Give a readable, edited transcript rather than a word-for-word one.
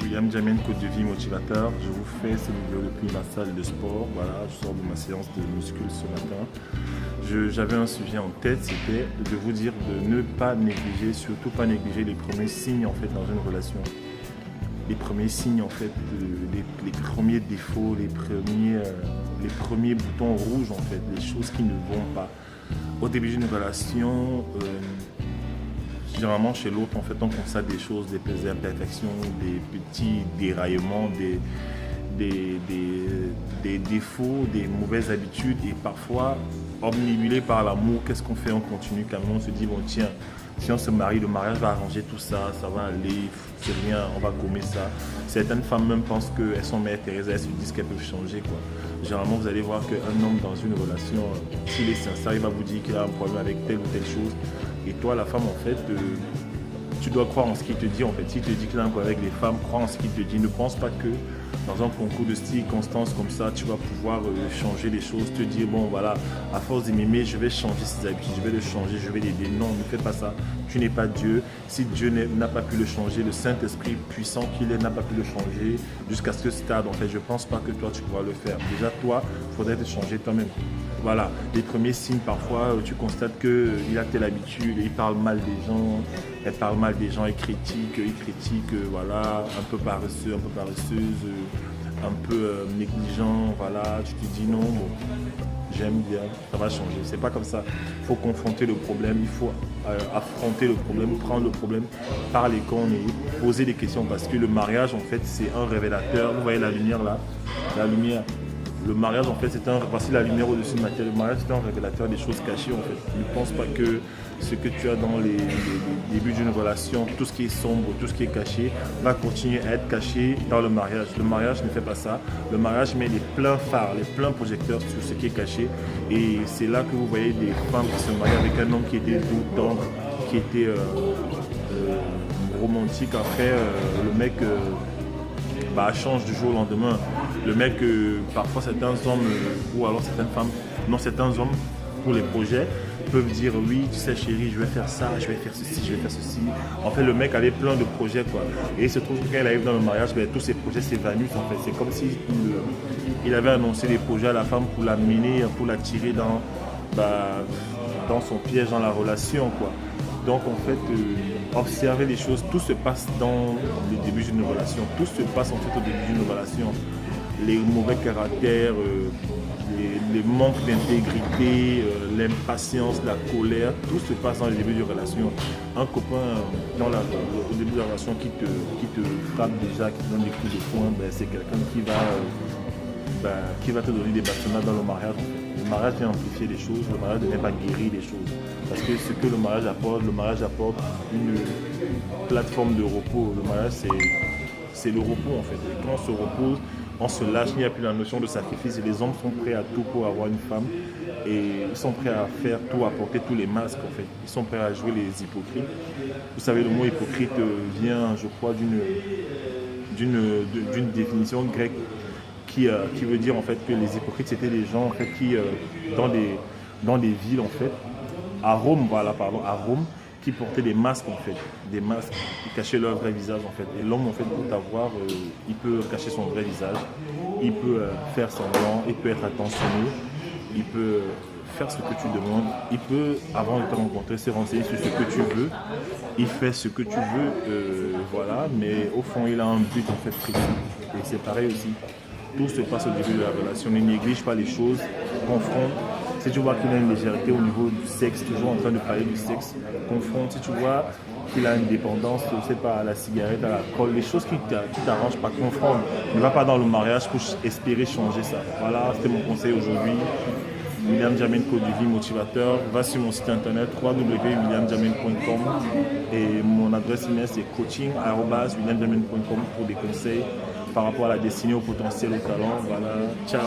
William Jamien, coach de vie motivateur. Je vous fais cette vidéo depuis ma salle de sport. Voilà, je sors de ma séance de muscu ce matin. J'avais un sujet en tête, c'était de vous dire de ne pas négliger, surtout pas négliger les premiers signes en fait dans une relation. Les premiers signes en fait, les premiers défauts, les premiers boutons rouges en fait, les choses qui ne vont pas. Au début d'une relation, généralement chez l'autre en fait on constate des choses, des imperfections, des petits déraillements, des défauts, des mauvaises habitudes et parfois omnibulé par l'amour, qu'est-ce qu'on fait? On continue quand même, on se dit bon tiens, si on se marie, le mariage va arranger tout ça, ça va aller, c'est rien, on va gommer ça. Certaines femmes même pensent qu'elles sont Mère Teresa, elles se disent qu'elles peuvent changer quoi. Généralement vous allez voir qu'un homme dans une relation, s'il est sincère, il va vous dire qu'il a un problème avec telle ou telle chose. Et toi la femme en fait, tu dois croire en ce qu'il te dit en fait. S'il te dit qu'il a un problème avec les femmes, crois en ce qu'il te dit. Ne pense pas que dans un concours de circonstances comme ça, tu vas pouvoir changer les choses, te dire bon voilà, à force de m'aimer, je vais changer ses habitudes, je vais le changer, je vais l'aider. Non, ne fais pas ça. Tu n'es pas Dieu. Si Dieu n'a pas pu le changer, le Saint-Esprit puissant qu'il est n'a pas pu le changer jusqu'à ce stade. En fait, je ne pense pas que toi tu pourras le faire. Déjà toi, il faudrait te changer toi-même. Voilà, les premiers signes parfois, tu constates qu'il a telle habitude, il parle mal des gens, elle parle mal des gens, il critique, voilà, un peu paresseux, un peu paresseuse, un peu négligent, voilà, tu te dis non, bon, j'aime bien, ça va changer. C'est pas comme ça, il faut confronter le problème, il faut affronter le problème, prendre le problème par les cornes et poser des questions parce que le mariage en fait c'est un révélateur, vous voyez la lumière là, la lumière. Le mariage, en fait, voici la lumière au-dessus de ma tête. Le mariage, c'est un révélateur des choses cachées, en fait. Ne pense pas que ce que tu as dans les débuts d'une relation, tout ce qui est sombre, tout ce qui est caché, va continuer à être caché dans le mariage. Le mariage ne fait pas ça. Le mariage met les pleins phares, les pleins projecteurs sur ce qui est caché. Et c'est là que vous voyez des femmes qui se marient avec un homme qui était doux, tendre, qui était romantique. Après, le mec... change du jour au lendemain. Le mec, parfois certains hommes ou alors certaines femmes, non certains hommes pour les projets peuvent dire oui tu sais chérie je vais faire ça, je vais faire ceci, je vais faire ceci. En fait le mec avait plein de projets quoi. Et il se trouve que quand il arrive dans le mariage, tous ces projets s'évanouissent en fait. C'est comme si il avait annoncé des projets à la femme pour la mener, pour la tirer dans son piège dans la relation quoi. Donc en fait, observer les choses, tout se passe dans le début d'une relation, tout se passe en fait au début d'une relation. Les mauvais caractères, les manques d'intégrité, l'impatience, la colère, tout se passe dans le début d'une relation. Un copain au début de la relation qui te frappe déjà, qui te donne des coups de poing, c'est quelqu'un qui va te donner des bâtonnats dans le mariage. Le mariage vient amplifier les choses, le mariage ne vient pas guérir les choses. Parce que ce que le mariage apporte une plateforme de repos. Le mariage, c'est le repos en fait. Et quand on se repose, on se lâche, il n'y a plus la notion de sacrifice. Et les hommes sont prêts à tout pour avoir une femme. Et ils sont prêts à faire tout, à porter tous les masques en fait. Ils sont prêts à jouer les hypocrites. Vous savez, le mot hypocrite vient, je crois, d'une définition grecque qui veut dire en fait que les hypocrites c'était des gens en fait qui dans des villes en fait à Rome qui portaient des masques en fait, des masques qui cachaient leur vrai visage en fait. Et l'homme en fait pour t'avoir, il peut cacher son vrai visage, il peut faire semblant, il peut être attentionné, il peut faire ce que tu demandes, il peut avant de te rencontrer se renseigner sur ce que tu veux, il fait ce que tu veux, voilà, mais au fond il a un but en fait précis. Et c'est pareil aussi. Tout se passe au début de la relation. Ne néglige pas les choses, confronte. Si tu vois qu'il a une légèreté au niveau du sexe, toujours en train de parler du sexe, confronte. Si tu vois qu'il a une dépendance, je ne sais pas, à la cigarette, à l'alcool, les choses qui t'arrangent pas, confronte. Ne va pas dans le mariage pour espérer changer ça. Voilà, c'était mon conseil aujourd'hui. William Jamien, coach de vie motivateur. Va sur mon site internet www.williamjamien.com et mon adresse email c'est coaching@williamjamien.com pour des conseils par rapport à la destinée, au potentiel, au talent. Voilà, ciao.